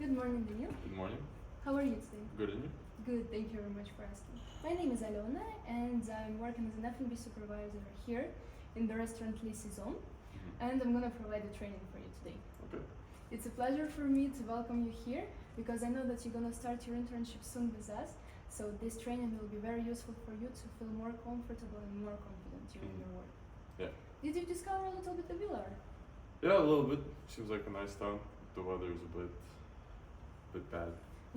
Good morning, Daniel. Good morning. How are you today? Good, and you? Good, thank you very much for asking. My name is Alona and I'm working as an F&B supervisor here in the restaurant Lycée Zone, and I'm gonna provide the training for you today. Okay. It's a pleasure for me to welcome you here because I know that you're gonna start your internship soon with us, so this training will be very useful for you to feel more comfortable and more confident during your work. Yeah. Did you discover a little bit of Villar? Yeah, a little bit. Seems like a nice town. The weather is a bit bad.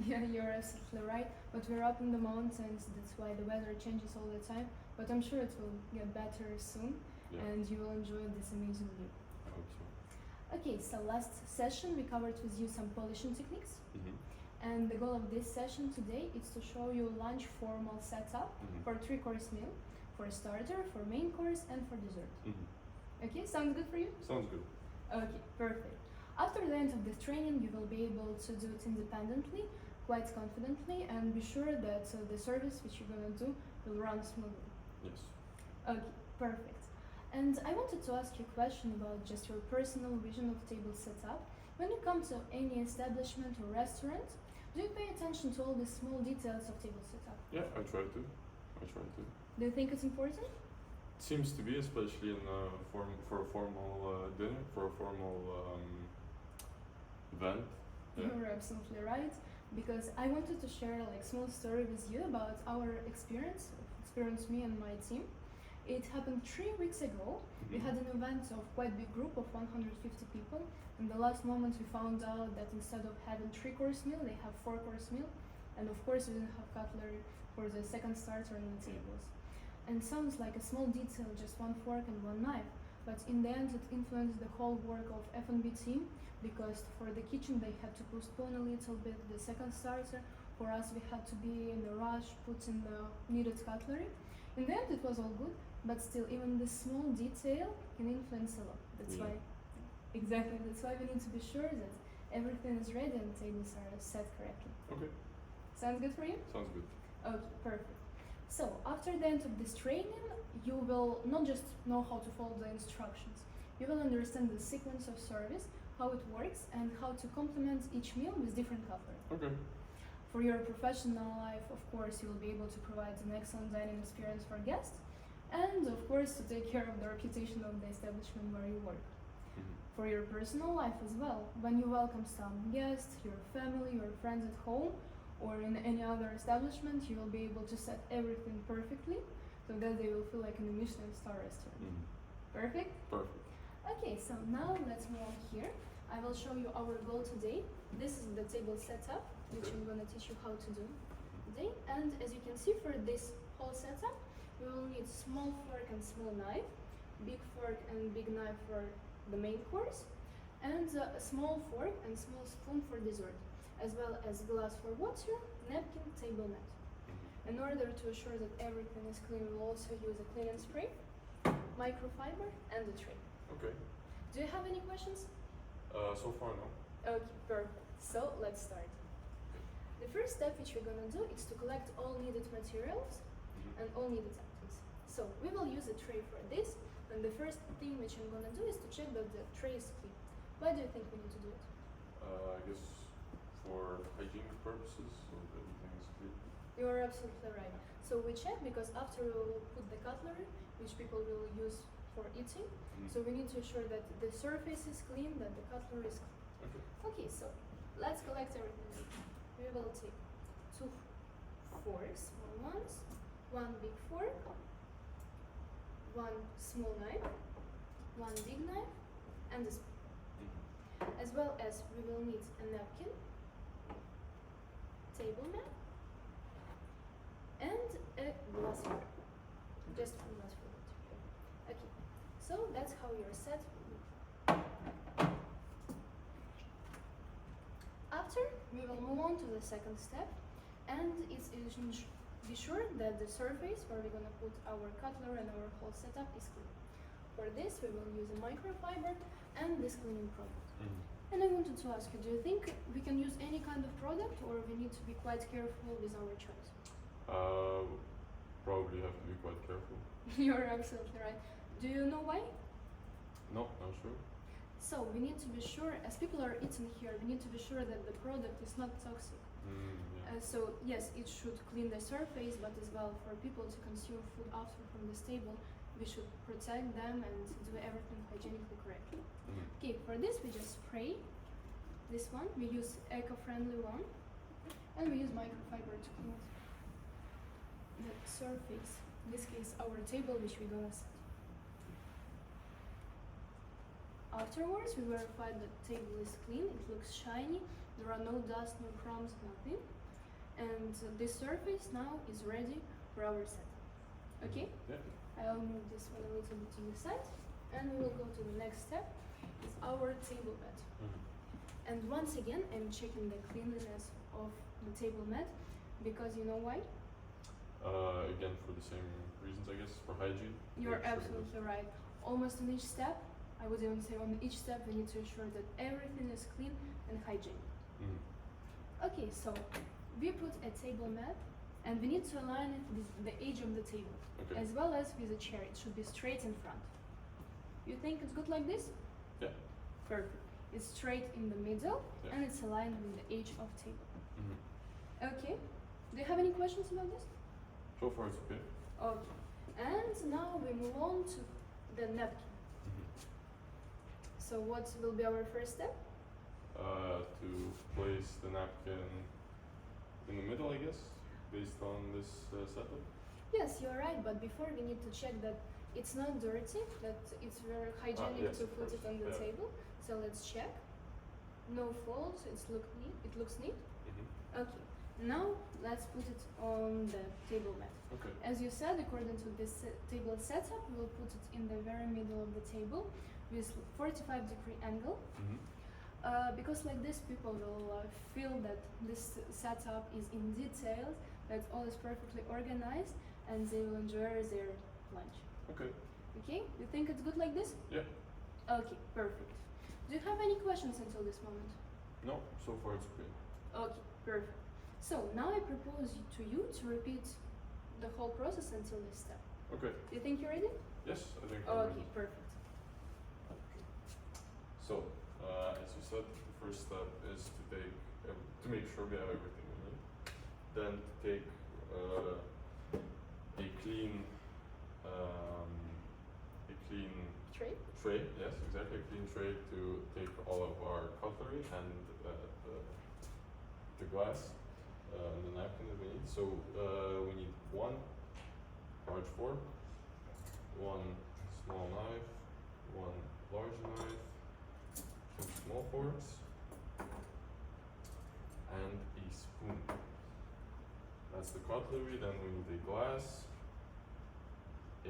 Yeah, you're absolutely right. But we're up in the mountains, that's why the weather changes all the time. But I'm sure it will get better soon, and you will enjoy this amazing view. I hope so. Okay, so last session we covered with you some polishing techniques. And the goal of this session today is to show you lunch formal setup for 3-course meal, for starter, for main course, and for dessert. Okay, sounds good for you? Sounds good. Okay, perfect. After the end of this training, you will be able to do it independently, quite confidently, and be sure that the service which you're gonna do will run smoothly. Yes. Okay, perfect. And I wanted to ask you a question about just your personal vision of table setup. When you come to any establishment or restaurant, do you pay attention to all the small details of table setup? Yeah, I try to. Do you think it's important? Seems to be, especially in for a formal dinner, for a formal event. Yeah. You're absolutely right, because I wanted to share like small story with you about our experience me and my team. It happened 3 weeks ago. We had an event of quite big group of 150 people. In the last moment we found out that instead of having 3-course meal, they have 4-course meal. And of course we didn't have cutlery for the second starter on the tables. And it sounds like a small detail, just 1 fork and 1 knife. But in the end it influenced the whole work of F&B team, because for the kitchen they had to postpone a little bit the second starter. For us we had to be in a rush, put in the needed cutlery. In the end it was all good, but still even the small detail can influence a lot. That's why we need to be sure that everything is ready and tables are set correctly. Okay. Sounds good for you? Sounds good. Okay, perfect. So after the end of this training, you will not just know how to follow the instructions, you will understand the sequence of service, how it works, and how to complement each meal with different cutlery. Okay. For your professional life, of course, you will be able to provide an excellent dining experience for guests, and of course to take care of the reputation of the establishment where you work. For your personal life as well, when you welcome some guests, your family, your friends at home, or in any other establishment, you will be able to set everything perfectly so that they will feel like in a Michelin star restaurant. Perfect? Perfect. Okay, so now let's move on here. I will show you our goal today. This is the table setup, which I'm going to teach you how to do today. And as you can see, for this whole setup, we will need small fork and small knife, big fork and big knife for the main course, and a small fork and small spoon for dessert, as well as glass for water, napkin, table mat. In order to assure that everything is clean, we'll also use a clean and spray, microfiber, and a tray. Okay. Do you have any questions? So far, no. Okay, perfect. So let's start. The first step which we're gonna do is to collect all needed materials and all needed items. So we will use a tray for this, and the first thing which I'm gonna do is to check that the tray is clean. Why do you think we need to do it? I guess for hygienic purposes, so that everything is clean. You are absolutely right. So we check because after we will put the cutlery, which people will use for eating, so we need to ensure that the surface is clean, that the cutlery is clean. Okay, so let's collect everything. We will take 2 forks, small ones, 1 big fork, 1 small knife, 1 big knife, and a spoon. As well as we will need a napkin, table mat, and a glass fork. Just one glass for water. Okay, so that's how you're set. After, we will move on to the second step, and it's be sure that the surface where we're gonna put our cutlery and our whole setup is clean. For this, we will use a microfiber and this cleaning product. And I wanted to ask you, do you think we can use any kind of product, or we need to be quite careful with our choice? Probably have to be quite careful. You're absolutely right. Do you know why? No, not sure. So we need to be sure, as people are eating here, we need to be sure that the product is not toxic. So yes, it should clean the surface, but as well for people to consume food after from this table, we should protect them and do everything hygienically correctly. Okay, for this we just spray this one. We use eco-friendly one, and we use microfiber to clean the surface. In this case, our table, which we're gonna set. Afterwards, we verify that the table is clean. It looks shiny. There are no dust, no crumbs, nothing. And this surface now is ready for our set. Okay? Yeah. I'll move this one a little bit to the side, and we will go to the next step. It's our table mat. And once again, I'm checking the cleanliness of the table mat, because you know why? Again, for the same reasons, I guess, for hygiene. You're Make sure absolutely right. Almost on each step, I would even say on each step, we need to ensure that everything is clean and hygienic. Okay, so we put a table mat, and we need to align it with the edge of the table, Okay. as well as with the chair. It should be straight in front. You think it's good like this? Yeah. Perfect. It's straight in the middle, Yeah. and it's aligned with the edge of table. Mm-hmm. Okay. Do you have any questions about this? So far, it's okay. Okay. And now we move on to the napkin. So what will be our first step? To place the napkin in the middle, I guess, based on this setup. Yes, you're right, but before we need to check that it's not dirty, that it's very hygienic yes, to of put it course, on the yeah. table. So let's check. No folds, it looks neat. Okay, now let's put it on the table mat. Okay. As you said, according to this table setup, we'll put it in the very middle of the table with 45-degree angle. Because like this, people will feel that this setup is in detail, that all is perfectly organized, and they will enjoy their lunch. Okay. Okay? You think it's good like this? Yeah. Okay, perfect. Do you have any questions until this moment? No, so far it's okay. Okay, perfect. So now I propose to you to repeat the whole process until this step. Okay. Do you think you're ready? Yes, I think I'm Okay, ready. perfect. So, as you said, the first step is to take to make sure we have everything we need. Then to take a clean Tray? tray. Yes, exactly, a clean tray to take all of our cutlery and the glass, the napkin that we need. So we need one large fork, one small knife, one large knife, two small forks, and a spoon. That's the cutlery. Then we need a glass, a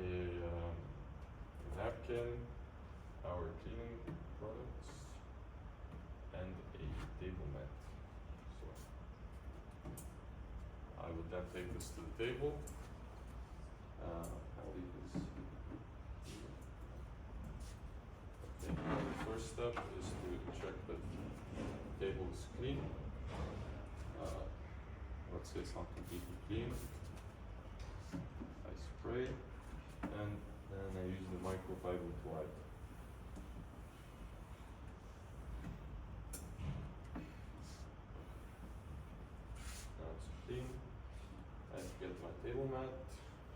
napkin, our cleaning products, and a table mat. So I would then take this to the table. I'll leave this here. Okay, the first step is to check that the table is clean. Let's say it's not completely clean. I spray, and then I use the microfiber to wipe. Now it's clean. I get my table mat,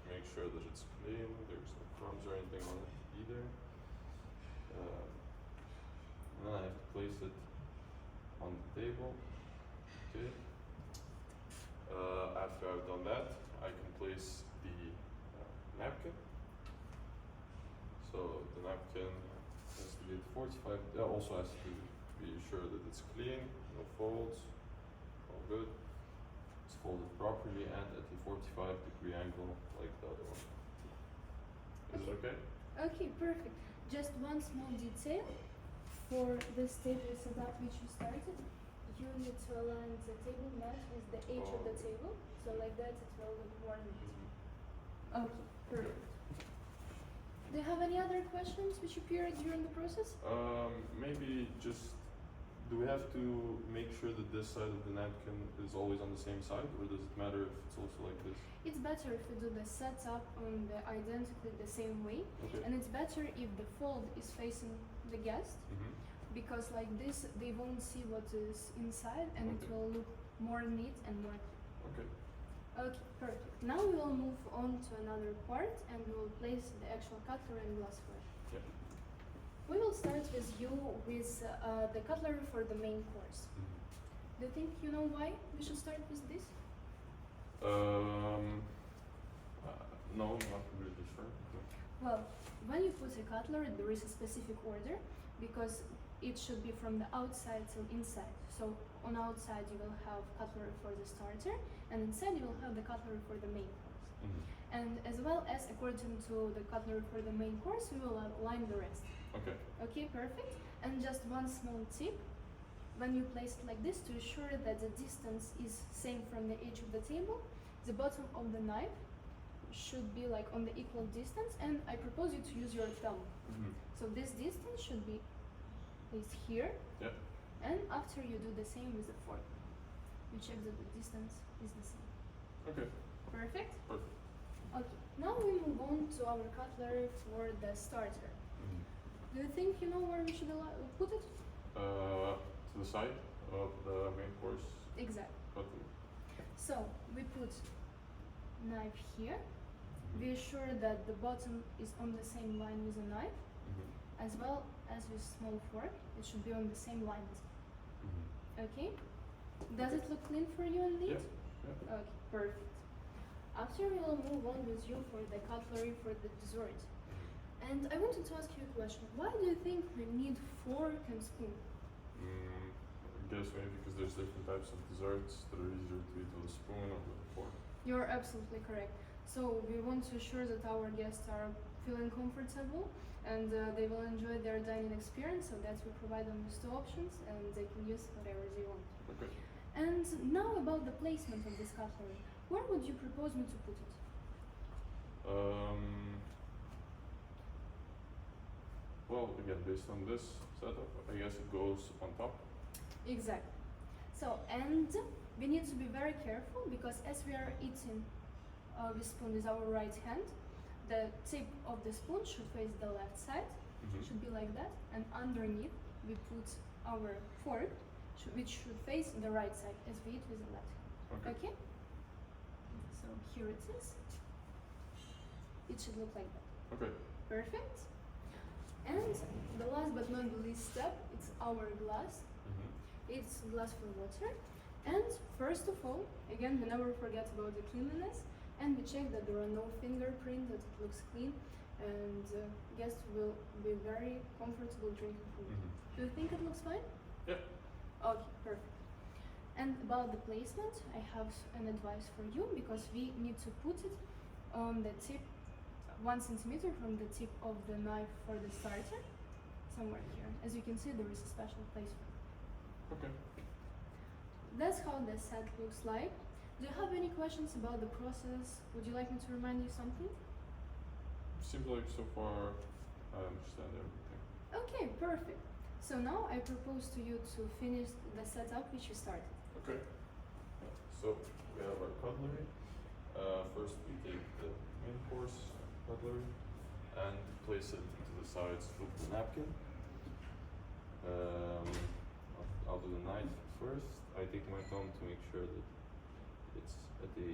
make sure that it's clean, there's no crumbs or anything on it either. And then I have to place it on the table. Okay. After I've done that, I can place the napkin. So the napkin has to be at 45, also has to be sure that it's clean, no folds, all good. It's folded properly and at a 45-degree angle like the other one. Is it okay? Okay, perfect. Just one small detail for this table setup which you started. You need to align the table mat with the edge of the table, so like that it will look more neat. Okay, perfect. Do you have any other questions which appeared during the process? Maybe just, do we have to make sure that this side of the napkin is always on the same side, or does it matter if it's also like this? It's better if you do the setup on the identically the same way, Okay. and it's better if the fold is facing the guest, because like this they won't see what is inside and it will look more neat and more clean. Okay. Okay, perfect. Now we will move on to another part and we will place the actual cutlery and glassware. Yeah. We will start with you with the cutlery for the main course. Do you think you know why we should start with this? No, not really sure. Well, when you put a cutlery, there is a specific order because it should be from the outside till inside. So on outside you will have cutlery for the starter, and inside you will have the cutlery for the main course. And as well as according to the cutlery for the main course, we will align the rest. Okay. Okay, perfect. And just one small tip, when you place it like this, to ensure that the distance is same from the edge of the table, the bottom of the knife should be like on the equal distance, and I propose you to use your thumb. So this distance should be placed here. Yeah. And after you do the same with the fork. You check that the distance is the same. Okay. Perfect? Perfect. Okay, now we move on to our cutlery for the starter. Do you think you know where we should put it? To the side of the main course. Exactly. Cutlery. So we put knife here. Be sure that the bottom is on the same line with the knife, as well as with small fork. It should be on the same line. Okay? Does it look clean for you and neat? Yeah. Okay, perfect. After we will move on with you for the cutlery for the dessert. And I wanted to ask you a question. Why do you think we need fork and spoon? I guess maybe because there's different types of desserts that are easier to eat with a spoon or with a fork. You're absolutely correct. So we want to ensure that our guests are feeling comfortable and they will enjoy their dining experience, so that we provide them with two options and they can use whatever they want. Okay. And now about the placement of this cutlery. Where would you propose me to put it? Well, again, based on this setup, I guess it goes on top. Exactly. So, and we need to be very careful because as we are eating with spoon with our right hand, the tip of the spoon should face the left side, should be like that, and underneath we put our fork, which should face the right side as we eat with the left hand. Okay? So here it is. It should look like that. Okay. Perfect. And the last but not the least step, it's our glass. It's glass for water. And first of all, again, we never forget about the cleanliness, and we check that there are no fingerprints, that it looks clean, and guests will be very comfortable drinking food. Do you think it looks fine? Yeah. Okay, perfect. And about the placement, I have an advice for you, because we need to put it on the tip, 1 centimeter from the tip of the knife for the starter, somewhere here. As you can see, there is a special place for it. Okay. That's how the set looks like. Do you have any questions about the process? Would you like me to remind you something? Seems like so far I understand everything. Okay, perfect. So now I propose to you to finish the setup which you started. Okay. So we have our cutlery. First we take the main course cutlery and place it into the sides with the napkin. I'll do the knife first. I take my thumb to make sure that it's at a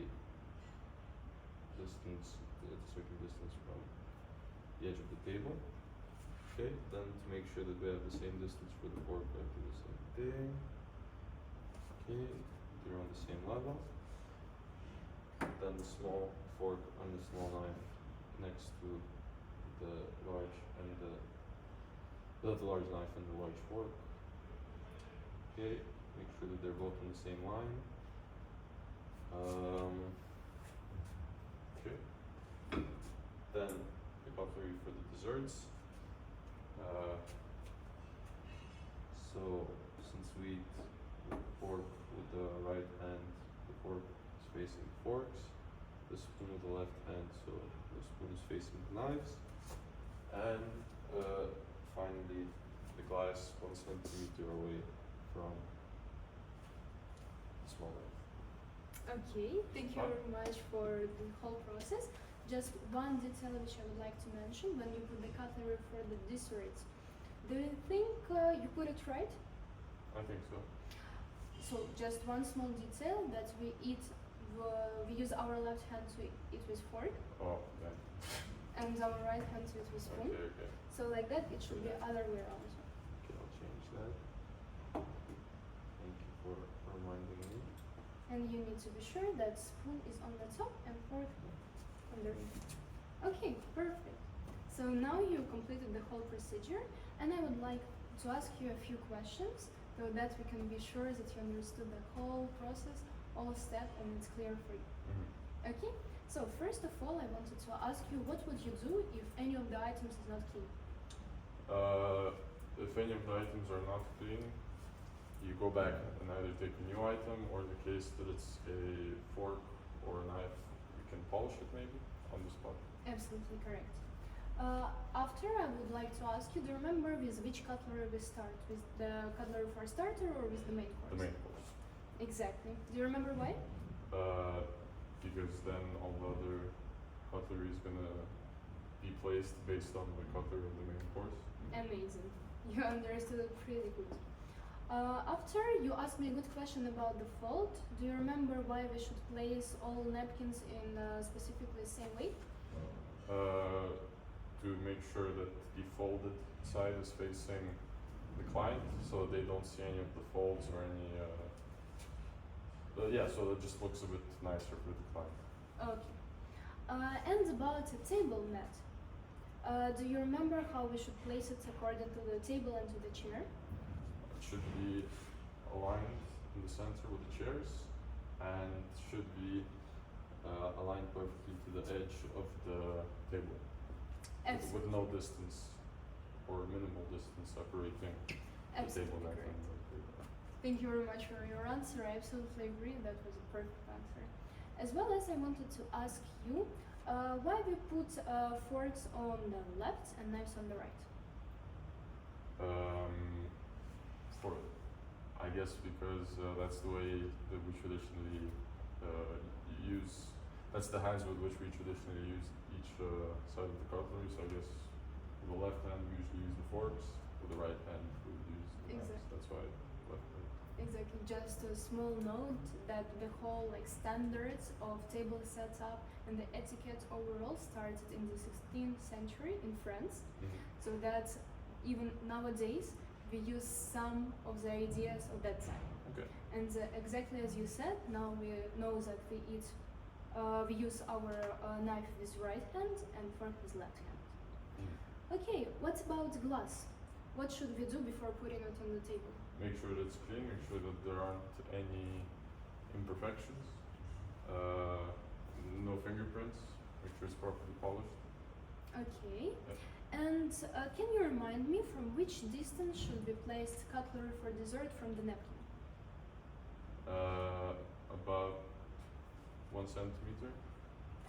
distance, at a certain distance from the edge of the table. Okay, then to make sure that we have the same distance for the fork, I do the same thing. Okay, they're on the same level. Then the small fork and the small knife next to the large and the large knife and the large fork. Okay, make sure that they're both on the same line. Okay. Then the cutlery for the desserts. So since we eat with the fork with the right hand, the fork is facing the forks. The spoon with the left hand, so the spoon is facing the knives. And finally, the glass 1 centimeter away from the small knife. Okay, thank you very much for the whole process. Just one detail which I would like to mention: when you put the cutlery for the desserts, Do you think you put it right? I think so. So just one small detail that we we use our left hand to eat with fork Oh, yeah. and our right hand to eat with spoon. Okay. So like that, it should be other way around. Okay, I'll change that. Thank you for reminding me. And you need to be sure that spoon is on the top and fork underneath. Okay, perfect. So now you completed the whole procedure, and I would like to ask you a few questions so that we can be sure that you understood the whole process, all steps, and it's clear for you. Okay? So first of all, I wanted to ask you, what would you do if any of the items is not clean? If any of the items are not clean, you go back and either take a new item, or in the case that it's a fork or a knife, you can polish it maybe on the spot. Absolutely correct. After, I would like to ask you, do you remember with which cutlery we start? With the cutlery for starter or with the main course? The main course. Exactly. Do you remember why? Because then all the other cutlery is gonna be placed based on the cutlery of the main course. Amazing. You understood it pretty good. After, you asked me a good question about the fold. Do you remember why we should place all napkins in specifically the same way? To make sure that the folded side is facing the client, so they don't see any of the folds or any. So it just looks a bit nicer for the client. Okay. And about a table mat. Do you remember how we should place it according to the table and to the chair? It should be aligned in the center with the chairs, and should be aligned perfectly to the edge of the table. Absolutely. With no distance or minimal distance separating the table Absolutely mat correct. and the table. Thank you very much for your answer. I absolutely agree. That was a perfect answer. As well as I wanted to ask you, why we put forks on the left and knives on the right? I guess because that's the way that we traditionally use. That's the hands with which we traditionally use each side of the cutlery. So I guess with the left hand we usually use the forks. With the right hand we would use the knives. Exactly. That's why left hand. Exactly. Just a small note that the whole standards of table setup and the etiquette overall started in the 16th century in France. So that even nowadays we use some of the ideas of that time. Okay. And exactly as you said, now we know that we use our knife with right hand and fork with left hand. Okay, what about glass? What should we do before putting it on the table? Make sure that it's clean. Make sure that there aren't any imperfections. No fingerprints. Make sure it's properly polished. Okay. Yep. And can you remind me from which distance should be placed cutlery for dessert from the napkin? About 1 centimeter.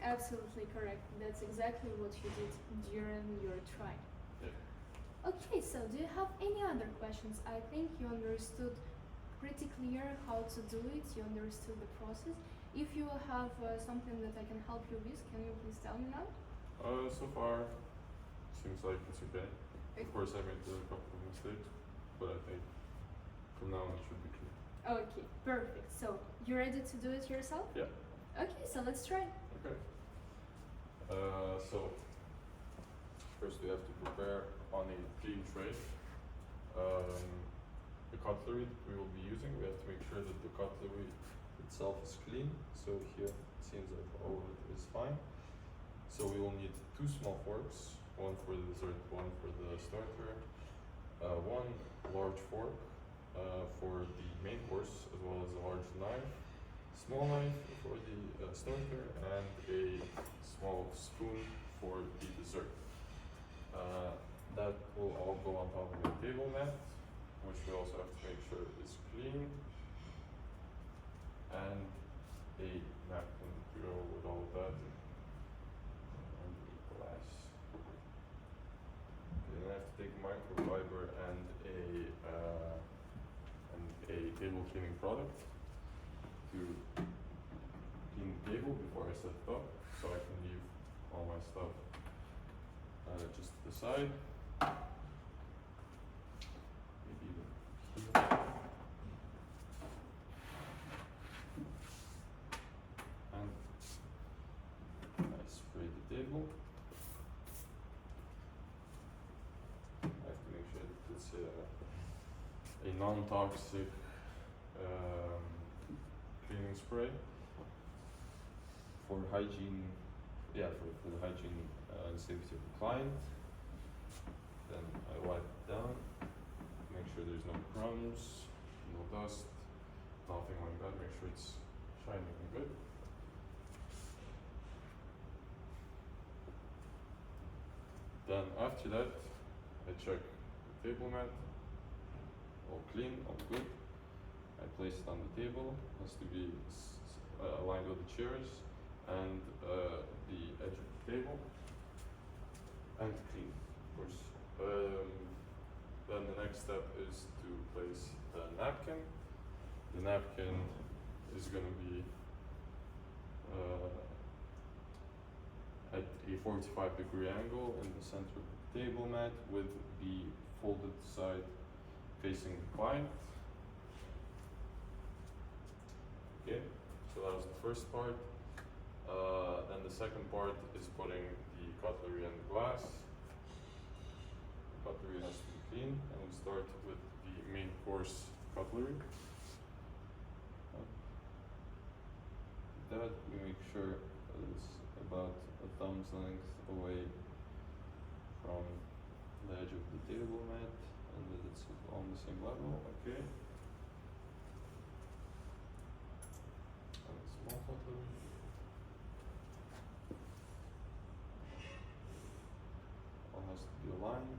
Absolutely correct. That's exactly what you did during your try. Yeah. Okay, so do you have any other questions? I think you understood pretty clear how to do it. You understood the process. If you have something that I can help you with, can you please tell me now? So far, seems like it's okay. Of course, I made a couple of mistakes, but I think from now on it should be clear. Okay, perfect. So, you ready to do it yourself? Yeah. Okay, so let's try. Okay. So first we have to prepare on a clean tray the cutlery that we will be using. We have to make sure that the cutlery itself is clean. So here it seems like all of it is fine. So we will need 2 small forks, one for the dessert, one for the starter, one large fork for the main course, as well as a large knife, small knife for the starter, and a small spoon for the dessert. That will all go on top of the table mat, which we also have to make sure is clean, and a napkin to go with all of that, and the glass. Okay, then I have to take microfiber and a table cleaning product to clean the table before I set it up, so I can leave all my stuff just to the side. a non-toxic cleaning spray for hygiene, for the hygiene and safety of the client. Then I wipe it down, make sure there's no crumbs, no dust, nothing like that, make sure it's shining and good. Then after that, I check the table mat, all clean, all good. I place it on the table, has to be aligned with the chairs and the edge of the table, and clean, of course. Then the next step is to place the napkin. The napkin is going to be at a 45-degree angle in the center of the table mat with the folded side facing the client. Okay, so that was the first part. Then the second part is putting the cutlery and the glass. The cutlery has to be clean, and we start with the main course cutlery. That we make sure it's about a thumb's length away from the edge of the table mat and that it's on the same level. Okay. And the small cutlery. All has to be aligned.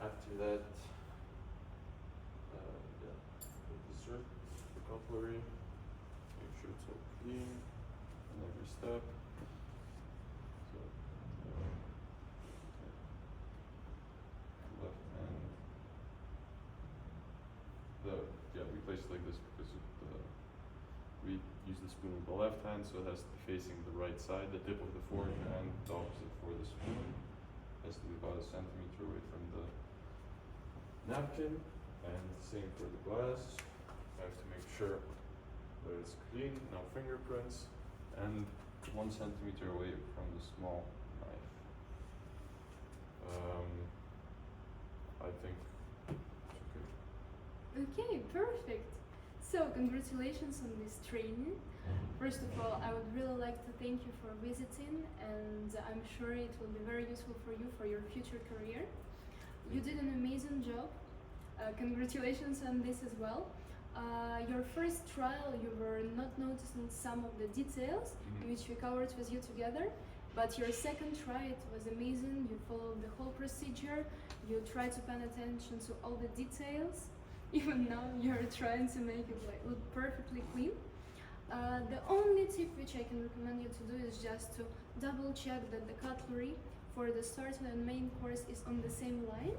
After that, the dessert, the cutlery. Make sure it's all clean on every step. So, left hand. We place it like this because we use the spoon with the left hand, so it has to be facing the right side, the tip of the fork, and the opposite for the spoon. It has to be about 1 centimeter away from the napkin, and same for the glass. I have to make sure that it's clean, no fingerprints, and 1 centimeter away from the small knife. I think it's okay. Okay, perfect. So congratulations on this training. First of all, I would really like to thank you for visiting, and I'm sure it will be very useful for you for your future career. You did an amazing job. Congratulations on this as well. Your first trial, you were not noticing some of the details, which we covered with you together. But your second try, it was amazing. You followed the whole procedure. You tried to pay attention to all the details. Even now, you're trying to make it look perfectly clean. The only tip which I can recommend you to do is just to double check that the cutlery for the starter and main course is on the same line,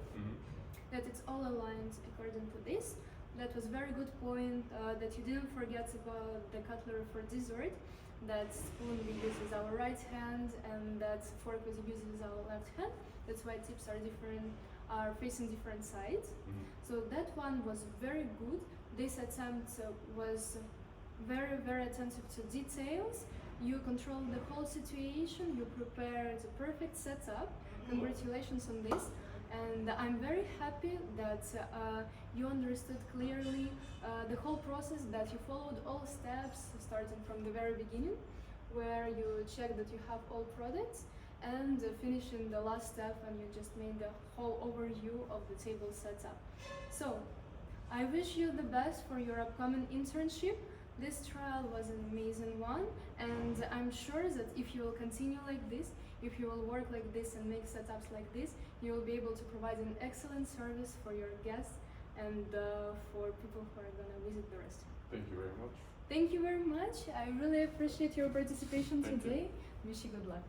that it's all aligned according to this. That was very good point, that you didn't forget about the cutlery for dessert. That spoon we use with our right hand and that fork we use with our left hand. That's why tips are different, are facing different sides. So that one was very good. This attempt was very, very attentive to details. You controlled the whole situation. You prepared a perfect setup. Congratulations on this. And I'm very happy that you understood clearly the whole process, that you followed all steps starting from the very beginning, where you check that you have all products, and finishing the last step and you just made the whole overview of the table setup. So I wish you the best for your upcoming internship. This trial was an amazing one, and I'm sure that if you will continue like this, if you will work like this and make setups like this, you will be able to provide an excellent service for your guests and for people who are going to visit the restaurant. Thank you very much. Thank you very much. I really appreciate your participation today. Wish you good luck.